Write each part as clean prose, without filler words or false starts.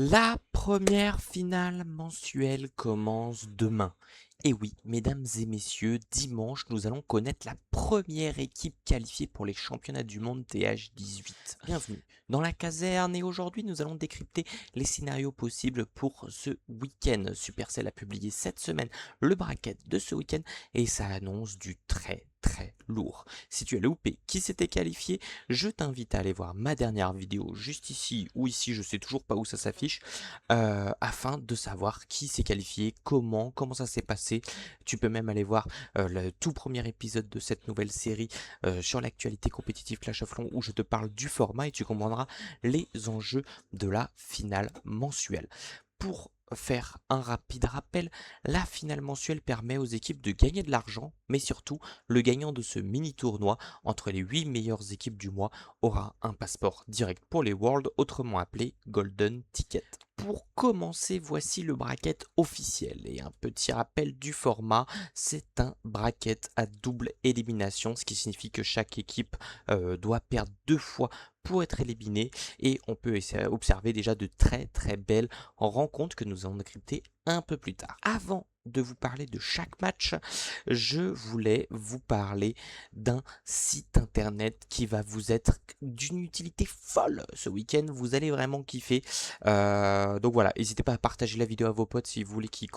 La première finale mensuelle commence demain. Et oui, mesdames et messieurs, dimanche, nous allons connaître la première équipe qualifiée pour les championnats du monde TH18. Bienvenue dans la caserne et aujourd'hui, nous allons décrypter les scénarios possibles pour ce week-end. Supercell a publié cette semaine le bracket de ce week-end et ça annonce du très lourd. Si tu as loupé qui s'était qualifié, je t'invite à aller voir ma dernière vidéo juste ici ou ici, je sais toujours pas où ça s'affiche, afin de savoir qui s'est qualifié, comment ça s'est passé. Tu peux même aller voir le tout premier épisode de cette nouvelle série sur l'actualité compétitive Clash of Clans où je te parle du format et tu comprendras les enjeux de la finale mensuelle. Pour faire un rapide rappel, la finale mensuelle permet aux équipes de gagner de l'argent, mais surtout, le gagnant de ce mini tournoi entre les 8 meilleures équipes du mois aura un passeport direct pour les Worlds, autrement appelé Golden Ticket. Pour commencer, voici le bracket officiel et un petit rappel du format, c'est un bracket à double élimination, ce qui signifie que chaque équipe doit perdre 2 fois pour être éliminée et on peut observer déjà de très belles rencontres que nous allons décrypter un peu plus tard. Avant de vous parler de chaque match, je voulais vous parler d'un site internet qui va vous être d'une utilité folle ce week-end. Vous allez vraiment kiffer. Donc voilà, n'hésitez pas à partager la vidéo à vos potes si vous voulez qu'ils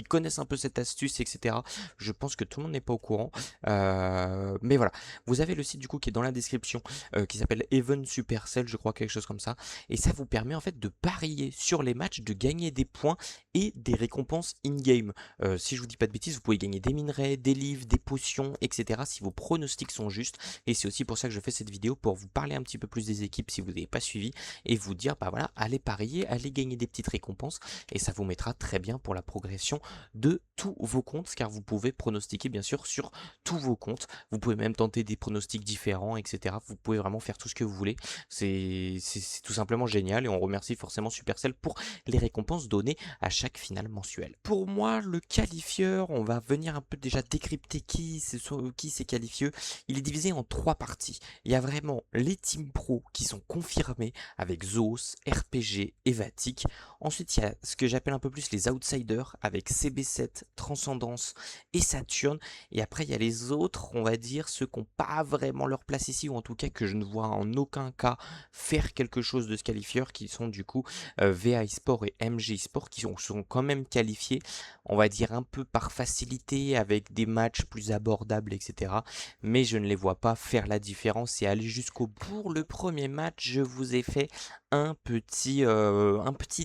connaissent un peu cette astuce, etc. Je pense que tout le monde n'est pas au courant. Mais voilà, vous avez le site du coup qui est dans la description, qui s'appelle Even Supercell, je crois, quelque chose comme ça. Et ça vous permet en fait de parier sur les matchs, de gagner des points et des récompenses in-game. Si je vous dis pas de bêtises, vous pouvez gagner des minerais, des livres, des potions, etc. si vos pronostics sont justes. Et c'est aussi pour ça que je fais cette vidéo, pour vous parler un petit peu plus des équipes si vous n'avez pas suivi et vous dire, bah voilà, allez parier, allez gagner des petites récompenses et ça vous mettra très bien pour la progression de tous vos comptes, car vous pouvez pronostiquer bien sûr sur tous vos comptes. Vous pouvez même tenter des pronostics différents, etc. Vous pouvez vraiment faire tout ce que vous voulez. C'est tout simplement génial et on remercie forcément Supercell pour les récompenses données à chaque finale mensuelle. Pour moi, le qualifieur, on va venir un peu déjà décrypter qui s'est qualifié. Il est divisé en 3 parties. Il y a vraiment les teams pro qui sont confirmés avec Zeus, RPG et Vatic. Ensuite, il y a ce que j'appelle un peu plus les outsiders avec CB7, Transcendance et Saturne. Et après, il y a les autres, on va dire, ceux qui n'ont pas vraiment leur place ici, ou en tout cas que je ne vois en aucun cas faire quelque chose de ce qualifieur, qui sont du coup VA Sport et MG Sport, qui sont quand même qualifiés, on va dire un peu par facilité, avec des matchs plus abordables, etc. Mais je ne les vois pas faire la différence et aller jusqu'au bout. Pour le premier match, je vous ai fait un petit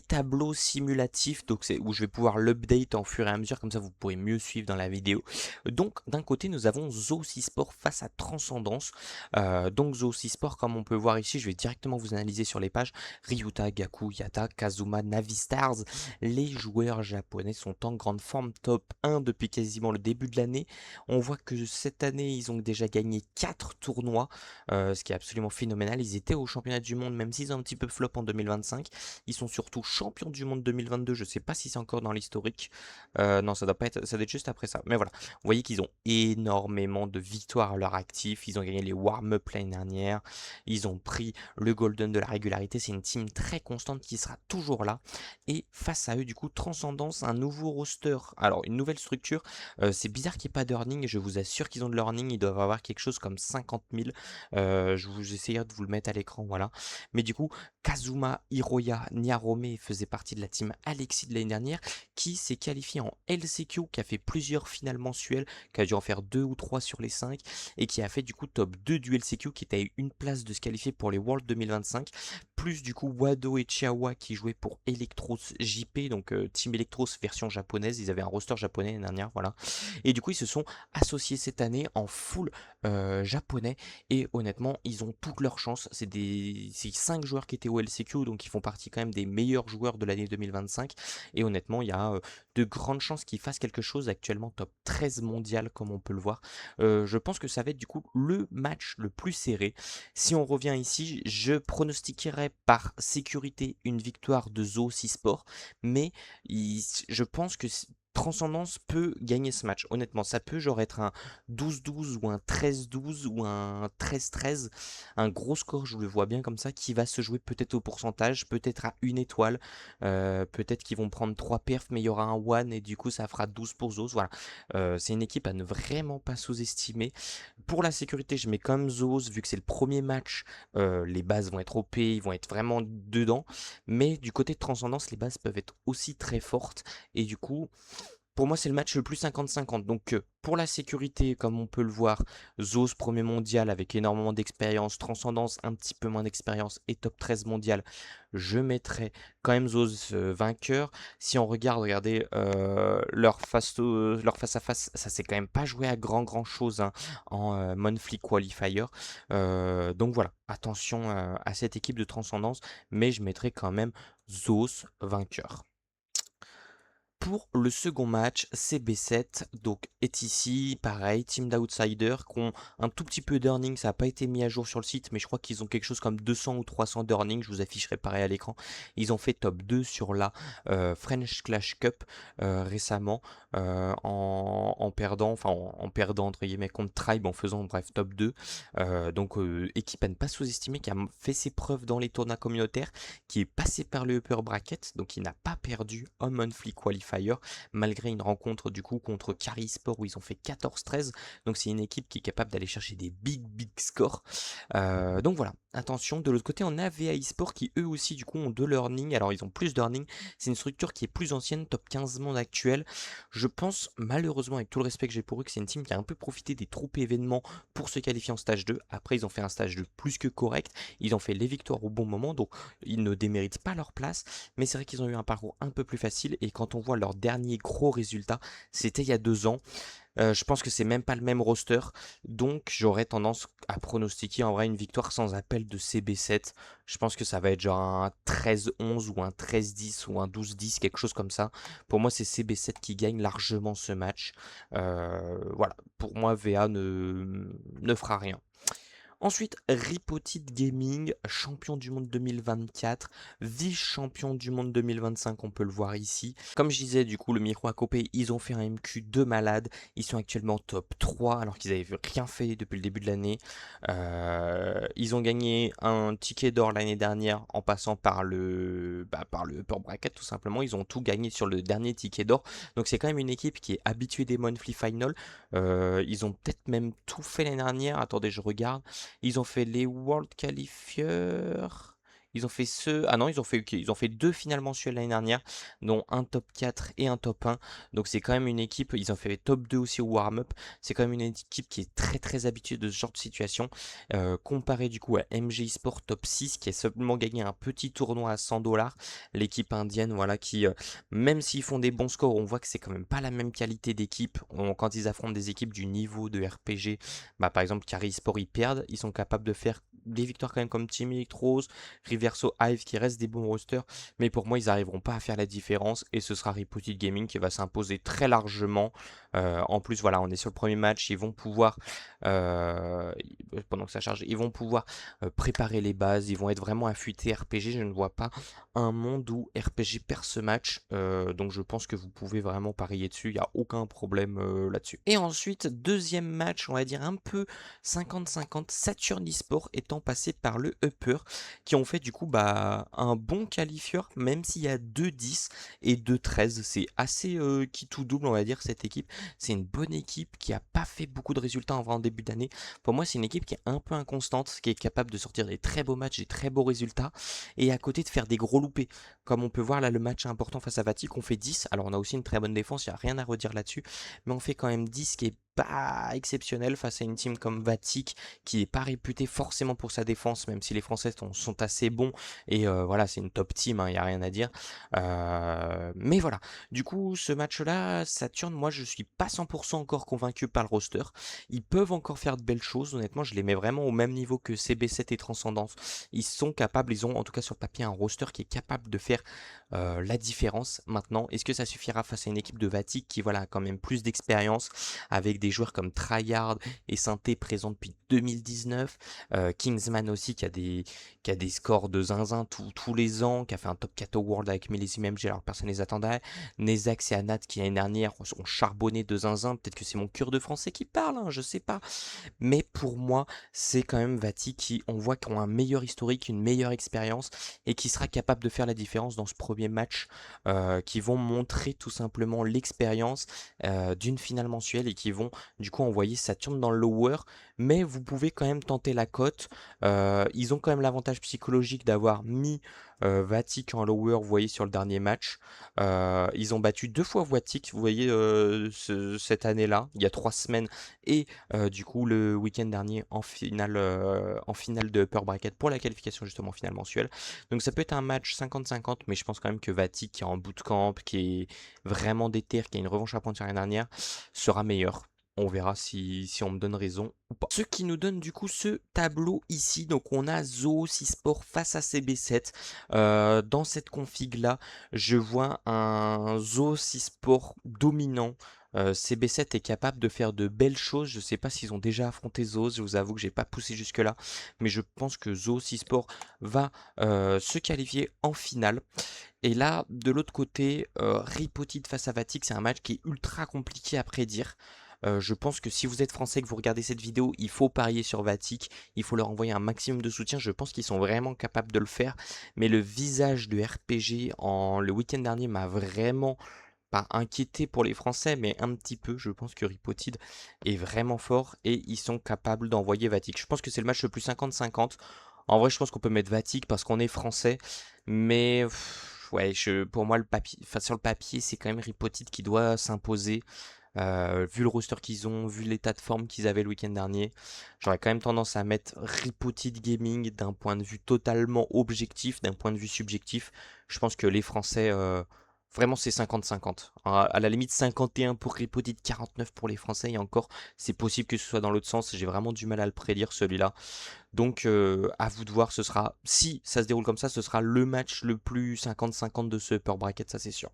tableau simulatif, donc c'est où je vais pouvoir l'update en fur et à mesure, comme ça vous pourrez mieux suivre dans la vidéo. Donc d'un côté nous avons Zosi Sport face à Transcendance. Donc Zosi Sport, comme on peut voir ici, je vais directement vous analyser sur les pages. Ryuta, Gaku, Yata, Kazuma, Navistars, les joueurs japonais sont en grande forme, top 1 depuis quasiment le début de l'année. On voit que cette année ils ont déjà gagné 4 tournois, ce qui est absolument phénoménal. Ils étaient au championnat du monde, même s'ils ont un petit peu flop en 2025. Ils sont surtout champions du monde 2022. Je sais pas si c'est encore dans l'historique. Non, ça doit pas être, ça doit être juste après ça. Mais voilà, vous voyez qu'ils ont énormément de victoires à leur actif. Ils ont gagné les warm-up l'année dernière. Ils ont pris le golden de la régularité. C'est une team très constante qui sera toujours là. Et face à eux, du coup, Transcendance, un nouveau roster. Alors, une nouvelle structure. C'est bizarre qu'il n'y ait pas d'earning. Je vous assure qu'ils ont de l'earning. Ils doivent avoir quelque chose comme 50 000. Je vous essayer de vous le mettre à l'écran, voilà. Mais du coup, Kazuma Hiroya Nyarome faisait partie de la team Alexis de l'année dernière, qui s'est qualifié en LCQ, qui a fait plusieurs finales mensuelles, qui a dû en faire 2 ou 3 sur les 5, et qui a fait du coup top 2 du LCQ, qui était à une place de se qualifier pour les Worlds 2025, plus du coup Wado et Chiawa qui jouaient pour Electros JP, donc Team Electros version japonaise, ils avaient un roster japonais l'année dernière, voilà. Et du coup, ils se sont associés cette année en full japonais, et honnêtement, ils ont toutes leurs chances. C'est 5 joueurs qui étaient au LCQ, donc ils font partie quand même des meilleurs joueurs de l'année 2025. Et honnêtement, il y a de grandes chances qu'ils fassent quelque chose, actuellement top 13 mondial, comme on peut le voir. Je pense que ça va être du coup le match le plus serré. Si on revient ici, je pronostiquerais par sécurité une victoire de Zo Sport, mais je pense que Transcendance peut gagner ce match. Honnêtement, ça peut genre être un 12-12 ou un 13-12 ou un 13-13. Un gros score, je le vois bien comme ça, qui va se jouer peut-être au pourcentage, peut-être à une étoile. Peut-être qu'ils vont prendre 3 perfs, mais il y aura un one et du coup ça fera 12 pour Zos. Voilà. C'est une équipe à ne vraiment pas sous-estimer. Pour la sécurité, je mets quand même Zos, vu que c'est le premier match. Les bases vont être OP, ils vont être vraiment dedans. Mais du côté de Transcendance, les bases peuvent être aussi très fortes. Et du coup, pour moi, c'est le match le plus 50-50. Donc, pour la sécurité, comme on peut le voir, Zos premier mondial avec énormément d'expérience, Transcendance un petit peu moins d'expérience et top 13 mondial, je mettrais quand même Zos vainqueur. Si on regarde, regardez, leur face à face, ça s'est quand même pas joué à grand chose hein, en Monthly Qualifier. Donc voilà, attention à cette équipe de Transcendance, mais je mettrais quand même Zos vainqueur. Pour le second match, CB7 donc est ici, pareil, team d'outsiders qui ont un tout petit peu d'earning, ça n'a pas été mis à jour sur le site, mais je crois qu'ils ont quelque chose comme 200 ou 300 d'earning, je vous afficherai pareil à l'écran. Ils ont fait top 2 sur la French Clash Cup récemment en perdant, enfin en perdant entre guillemets contre Tribe en faisant bref top 2. Donc équipe à ne pas sous-estimer qui a fait ses preuves dans les tournois communautaires, qui est passé par le upper bracket, donc il n'a pas perdu en monthly qualifier, malgré une rencontre du coup contre Carry Sport où ils ont fait 14-13, donc c'est une équipe qui est capable d'aller chercher des big scores. Donc voilà, attention. De l'autre côté, on a VA eSport qui eux aussi du coup ont de learning, alors ils ont plus de learning, c'est une structure qui est plus ancienne, top 15 monde actuel. Je pense malheureusement, avec tout le respect que j'ai pour eux, que c'est une team qui a un peu profité des troupes événements pour se qualifier en stage 2. Après ils ont fait un stage 2 plus que correct, ils ont fait les victoires au bon moment, donc ils ne déméritent pas leur place, mais c'est vrai qu'ils ont eu un parcours un peu plus facile, et quand on voit leur dernier gros résultat, c'était il y a 2 ans. Je pense que c'est même pas le même roster, donc j'aurais tendance à pronostiquer en vrai une victoire sans appel de CB7. Je pense que ça va être genre un 13-11 ou un 13-10 ou un 12-10, quelque chose comme ça. Pour moi, c'est CB7 qui gagne largement ce match. Voilà, pour moi, VA ne fera rien. Ensuite, Ripotit Gaming, champion du monde 2024, vice-champion du monde 2025, on peut le voir ici. Comme je disais, du coup, le micro a copé, ils ont fait un MQ de malade. Ils sont actuellement top 3 alors qu'ils avaient rien fait depuis le début de l'année. Ils ont gagné un ticket d'or l'année dernière en passant par le upper bracket tout simplement. Ils ont tout gagné sur le dernier ticket d'or. Donc c'est quand même une équipe qui est habituée des monthly finals. Ils ont peut-être même tout fait l'année dernière. Attendez, je regarde. Ils ont fait les World Qualifiers. Ils ont fait ah non, ils ont fait 2 finales mensuelles l'année dernière, dont un top 4 et un top 1. Donc c'est quand même une équipe, ils ont fait top 2 aussi au warm-up. C'est quand même une équipe qui est très habituée de ce genre de situation. Comparé du coup à MG Sport top 6, qui a seulement gagné un petit tournoi à 100 $. L'équipe indienne, voilà, qui, même s'ils font des bons scores, on voit que c'est quand même pas la même qualité d'équipe. Quand ils affrontent des équipes du niveau de RPG, bah, par exemple, Carry Sport, ils perdent, ils sont capables de faire des victoires quand même comme Team Electros, Reverso, Hive qui restent des bons rosters, mais pour moi ils n'arriveront pas à faire la différence et ce sera Reputed Gaming qui va s'imposer très largement. En plus voilà, on est sur le premier match, ils vont pouvoir pendant que ça charge, ils vont pouvoir préparer les bases, ils vont être vraiment affûtés RPG. Je ne vois pas un monde où RPG perd ce match, donc je pense que vous pouvez vraiment parier dessus, il n'y a aucun problème là-dessus. Et ensuite, deuxième match, on va dire un peu 50-50, Saturn eSport étant passé par le Upper, qui ont fait du coup bah, un bon qualifieur, même s'il y a 2-10 et 2-13. C'est assez qui tout double, on va dire, cette équipe. C'est une bonne équipe qui a pas fait beaucoup de résultats en vrai en début d'année. Pour moi, c'est une équipe qui est un peu inconstante, qui est capable de sortir des très beaux matchs, des très beaux résultats, et à côté de faire des gros loupés. Comme on peut voir là, le match important face à Vatic, on fait 10. Alors on a aussi une très bonne défense, il n'y a rien à redire là-dessus, mais on fait quand même 10, qui est pas exceptionnel face à une team comme Vatic qui n'est pas réputée forcément pour sa défense, même si les Français sont assez bons, et voilà, c'est une top team, il n'y a rien à dire. Mais voilà, du coup ce match-là, Saturne, moi je suis pas 100% encore convaincu par le roster. Ils peuvent encore faire de belles choses, honnêtement je les mets vraiment au même niveau que CB7 et Transcendance. Ils sont capables, ils ont en tout cas sur le papier un roster qui est capable de faire La différence maintenant, est-ce que ça suffira face à une équipe de Vatic qui voilà, a quand même plus d'expérience avec des joueurs comme Tryhard et Synthé présents depuis 2019, Kingsman aussi qui a des scores de zinzin tous les ans, qui a fait un top 4 au World avec Millésime MG alors que personne ne les attendait, Nezax et Anat qui l'année dernière ont charbonné de zinzin, peut-être que c'est mon cœur de français qui parle, hein, je sais pas, mais pour moi, c'est quand même Vati qui, on voit, qui ont un meilleur historique, une meilleure expérience et qui sera capable de faire la différence dans ce premier match, qui vont montrer tout simplement l'expérience d'une finale mensuelle et qui vont du coup envoyer Saturne dans le lower. Mais vous pouvez quand même tenter la cote. Ils ont quand même l'avantage psychologique d'avoir mis Vatic en lower, vous voyez, sur le dernier match. Ils ont battu 2 fois Vatic, vous voyez, cette année-là, il y a 3 semaines, et du coup le week-end dernier en finale de upper bracket pour la qualification justement en finale mensuelle. Donc ça peut être un match 50-50, mais je pense quand même que Vatic qui est en bootcamp, qui est vraiment déter, qui a une revanche à prendre sur l'année dernière, sera meilleur. On verra si on me donne raison ou pas. Ce qui nous donne du coup ce tableau ici. Donc on a Zoos eSport face à CB7. Dans cette config là, je vois un Zoos eSport dominant. CB7 est capable de faire de belles choses. Je ne sais pas s'ils ont déjà affronté Zoos. Je vous avoue que j'ai pas poussé jusque là. Mais je pense que Zoos eSport va se qualifier en finale. Et là, de l'autre côté, Ripotide face à Vatic, c'est un match qui est ultra compliqué à prédire. Je pense que si vous êtes français et que vous regardez cette vidéo, il faut parier sur Vatic, il faut leur envoyer un maximum de soutien, je pense qu'ils sont vraiment capables de le faire. Mais le visage de RPG le week-end dernier m'a vraiment pas inquiété pour les Français, mais un petit peu. Je pense que Ripotide est vraiment fort et ils sont capables d'envoyer Vatic. Je pense que c'est le match le plus 50-50. En vrai, je pense qu'on peut mettre Vatic parce qu'on est français, mais ouais, pour moi, sur le papier, c'est quand même Ripotide qui doit s'imposer. Vu le roster qu'ils ont, vu l'état de forme qu'ils avaient le week-end dernier, j'aurais quand même tendance à mettre Ripotide Gaming d'un point de vue totalement objectif, d'un point de vue subjectif. Je pense que les Français, vraiment c'est 50-50. À la limite 51 pour Ripotide, 49 pour les Français, et encore c'est possible que ce soit dans l'autre sens, j'ai vraiment du mal à le prédire celui-là. Donc à vous de voir, si ça se déroule comme ça, ce sera le match le plus 50-50 de ce upper bracket, ça c'est sûr.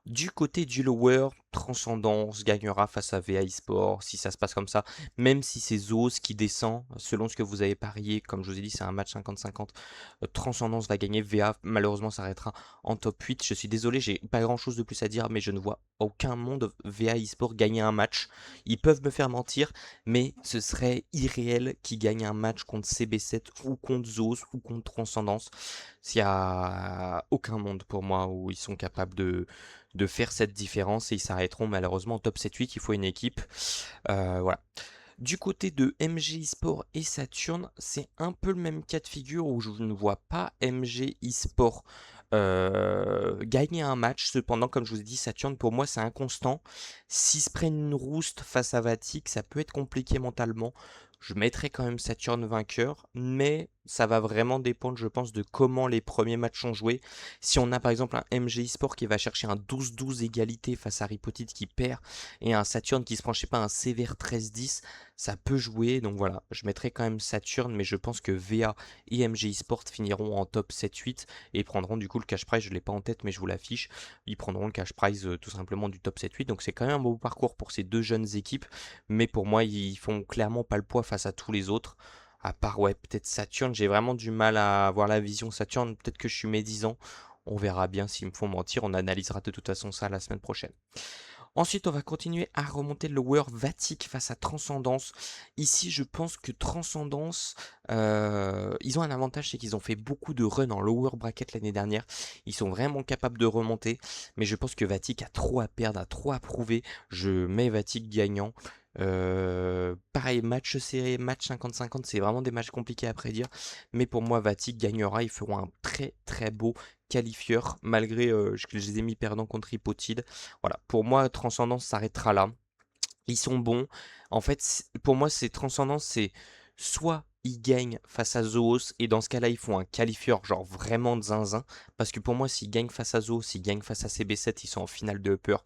Du côté du lower, Transcendance gagnera face à VA eSport si ça se passe comme ça, même si c'est Zoos qui descend, selon ce que vous avez parié, comme je vous ai dit, c'est un match 50-50. Transcendance va gagner, VA malheureusement s'arrêtera en top 8. Je suis désolé, j'ai pas grand chose de plus à dire, mais je ne vois aucun monde VA eSport gagner un match. Ils peuvent me faire mentir, mais ce serait irréel qu'ils gagnent un match contre CB7 ou contre Zoos ou contre Transcendance. S'il y a aucun monde pour moi où ils sont capables de faire cette différence et ils s'arrêteront malheureusement au top 7-8, il faut une équipe. Voilà. Du côté de MG eSport et Saturn, c'est un peu le même cas de figure où je ne vois pas MG eSport gagner un match. Cependant, comme je vous ai dit, Saturn pour moi c'est inconstant. S'ils se prennent une rouste face à Vatic, ça peut être compliqué mentalement. Je mettrai quand même Saturn vainqueur, mais ça va vraiment dépendre, je pense, de comment les premiers matchs sont joués. Si on a par exemple un MG eSport qui va chercher un 12-12 égalité face à Ripotide qui perd, et un Saturn qui se prend, je sais pas, un sévère 13-10, ça peut jouer. Donc voilà, je mettrai quand même Saturn, mais je pense que VA et MG eSport finiront en top 7-8 et prendront du coup le cash prize. Je ne l'ai pas en tête, mais je vous l'affiche. Ils prendront le cash prize tout simplement du top 7-8. Donc c'est quand même un beau parcours pour ces deux jeunes équipes, mais pour moi, ils font clairement pas le poids face à tous les autres. À part, ouais, peut-être Saturn, j'ai vraiment du mal à avoir la vision Saturn. Peut-être que je suis médisant. On verra bien s'ils me font mentir. On analysera de toute façon ça la semaine prochaine. Ensuite, on va continuer à remonter le lower Vatic face à Transcendance. Ici, je pense que Transcendance, ils ont un avantage, c'est qu'ils ont fait beaucoup de runs en lower bracket l'année dernière. Ils sont vraiment capables de remonter, mais je pense que Vatic a trop à perdre, a trop à prouver. Je mets Vatic gagnant. Pareil, match serré, match 50-50, c'est vraiment des matchs compliqués à prédire. Mais pour moi, Vatic gagnera. Ils feront un très très beau qualifieur, malgré que je les ai mis perdants contre Hypotide. Voilà, pour moi, Transcendance s'arrêtera là. Ils sont bons. En fait, pour moi, c'est Transcendance, c'est soit ils gagnent face à Zoos, et dans ce cas-là, ils font un qualifieur, genre vraiment de zinzin. Parce que pour moi, s'ils gagnent face à Zoos, s'ils gagnent face à CB7, ils sont en finale de upper.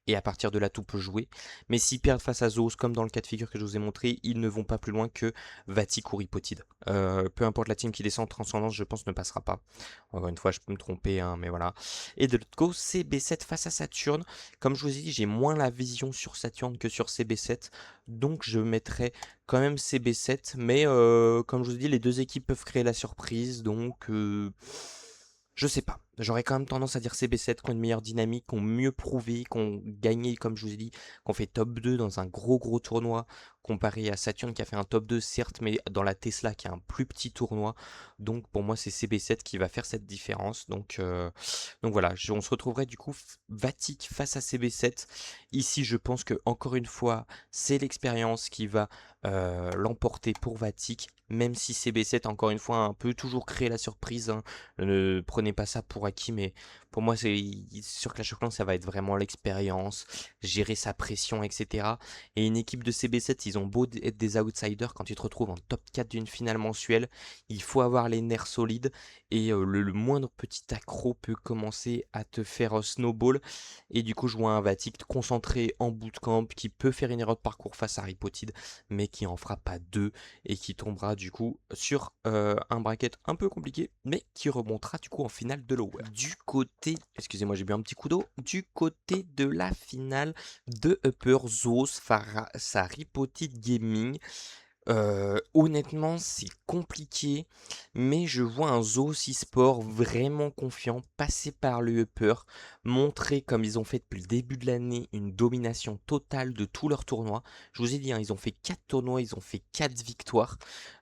Et à partir de là, tout peut jouer. Mais s'ils perdent face à Zoos, comme dans le cas de figure que je vous ai montré, ils ne vont pas plus loin que Vatic ou Ripotide. Peu importe la team qui descend, Transcendance, je pense, ne passera pas. Encore une fois, je peux me tromper, hein, mais voilà. Et de l'autre côté, CB7 face à Saturne. Comme je vous ai dit, j'ai moins la vision sur Saturne que sur CB7. Donc je mettrai quand même CB7. Mais comme je vous ai dit, les deux équipes peuvent créer la surprise. Donc je sais pas. J'aurais quand même tendance à dire CB7 qui ont une meilleure dynamique, qui ont mieux prouvé, qui ont gagné, comme je vous ai dit, qui ont fait top 2 dans un gros tournoi, comparé à Saturn qui a fait un top 2 certes, mais dans la Tesla qui est un plus petit tournoi. Donc pour moi c'est CB7 qui va faire cette différence. Donc voilà, on se retrouverait du coup Vatic face à CB7. Ici je pense que encore une fois c'est l'expérience qui va l'emporter pour Vatic. Même si CB7 encore une fois un peu toujours créer la surprise, hein. Ne prenez pas ça pour acquis, mais pour moi, sur Clash of Clans, ça va être vraiment l'expérience, gérer sa pression, etc. Et une équipe de CB7, ils ont beau être des outsiders, quand tu te retrouves en top 4 d'une finale mensuelle, il faut avoir les nerfs solides et le moindre petit accro peut commencer à te faire snowball. Et du coup, je vois un Vatic concentré en bootcamp qui peut faire une erreur de parcours face à Ripotide, mais qui en fera pas deux et qui tombera du coup sur un bracket un peu compliqué, mais qui remontera du coup en finale de lower. Du côté, excusez-moi j'ai bu un petit coup d'eau, du côté de la finale de Upper Zoos face à Ripotide Gaming. Honnêtement, c'est compliqué, mais je vois un Zoos e-sport vraiment confiant passer par le upper, montrer comme ils ont fait depuis le début de l'année une domination totale de tous leurs tournois. Je vous ai dit, hein, ils ont fait 4 tournois, ils ont fait 4 victoires.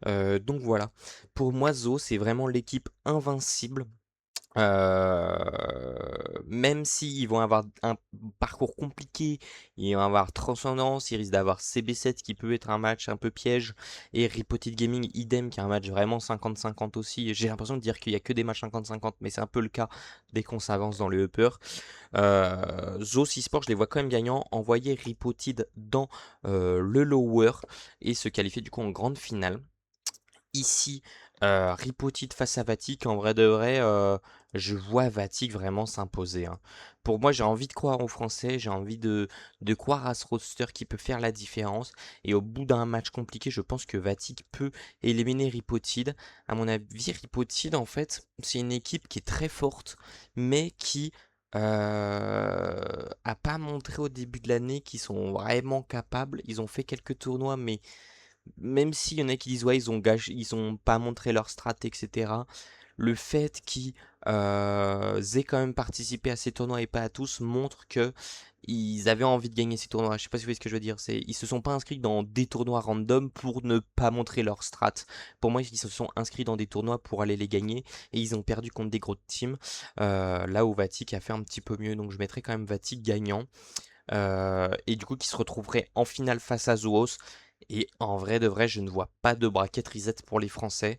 Donc voilà, pour moi Zoos c'est vraiment l'équipe invincible. Même s'ils vont avoir un parcours compliqué, ils vont avoir Transcendance, ils risquent d'avoir CB7 qui peut être un match un peu piège, et Ripotide Gaming idem qui est un match vraiment 50-50 aussi. J'ai l'impression de dire qu'il y a que des matchs 50-50, mais c'est un peu le cas dès qu'on s'avance dans le upper. Zos eSport, je les vois quand même gagnants, envoyer Ripotide dans le lower et se qualifier du coup en grande finale. Ici, Ripotide face à Vatic, en vrai de vrai, je vois Vatic vraiment s'imposer, hein. Pour moi, j'ai envie de croire aux Français, j'ai envie de croire à ce roster qui peut faire la différence. Et au bout d'un match compliqué, je pense que Vatic peut éliminer Ripotide. À mon avis, Ripotide, en fait, c'est une équipe qui est très forte, mais qui a pas montré au début de l'année qu'ils sont vraiment capables. Ils ont fait quelques tournois, mais même s'il y en a qui disent ouais ils ont pas montré leur strat etc. Le fait qu'ils aient quand même participé à ces tournois et pas à tous montre que ils avaient envie de gagner ces tournois. Je sais pas si vous voyez ce que je veux dire. Ils se sont pas inscrits dans des tournois random pour ne pas montrer leur strat. Pour moi ils se sont inscrits dans des tournois pour aller les gagner et ils ont perdu contre des gros teams. Là où Vatic a fait un petit peu mieux, donc je mettrais quand même Vatic gagnant. Et du coup qui se retrouverait en finale face à Zoos. Et en vrai de vrai, je ne vois pas de bracket reset pour les Français.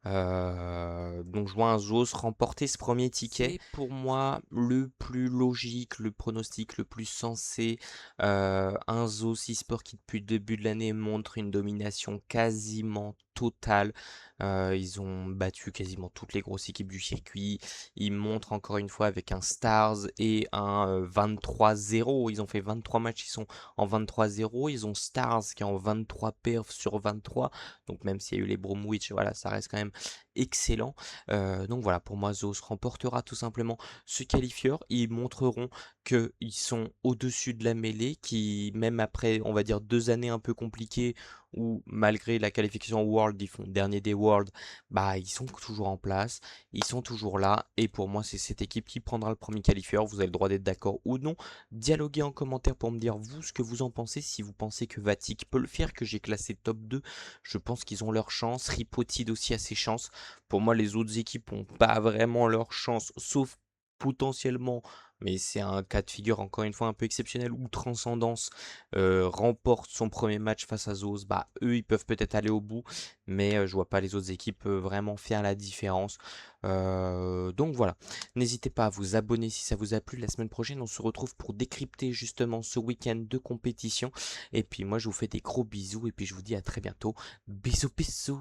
Donc je vois un Zoos remporter ce premier ticket. C'est pour moi le plus logique, le pronostic le plus sensé. Un Zoos e-sport qui depuis le début de l'année montre une domination quasiment totale. Ils ont battu quasiment toutes les grosses équipes du circuit. Ils montrent encore une fois avec un Stars et un 23-0. Ils ont fait 23 matchs, ils sont en 23-0. Ils ont Stars qui est en 23 perfs sur 23. Donc même s'il y a eu les Bromwich, voilà, ça reste quand même excellent. Donc voilà, pour moi, Zeus remportera tout simplement ce qualifieur. Ils montreront qu'ils sont au-dessus de la mêlée, qui même après, on va dire, 2 années un peu compliquées, où malgré la qualification World, ils font dernier des Worlds, bah ils sont toujours en place, ils sont toujours là, et pour moi c'est cette équipe qui prendra le premier qualifieur. Vous avez le droit d'être d'accord ou non, dialoguez en commentaire pour me dire vous ce que vous en pensez, si vous pensez que Vatic peut le faire, que j'ai classé top 2, je pense qu'ils ont leur chance, Ripotide aussi a ses chances. Pour moi les autres équipes n'ont pas vraiment leur chance, sauf potentiellement, mais c'est un cas de figure encore une fois un peu exceptionnel où Transcendance remporte son premier match face à Zoos. Bah eux ils peuvent peut-être aller au bout, mais je vois pas les autres équipes vraiment faire la différence. Donc voilà, n'hésitez pas à vous abonner si ça vous a plu. La semaine prochaine on se retrouve pour décrypter justement ce week-end de compétition, et puis moi je vous fais des gros bisous et puis je vous dis à très bientôt. Bisous bisous.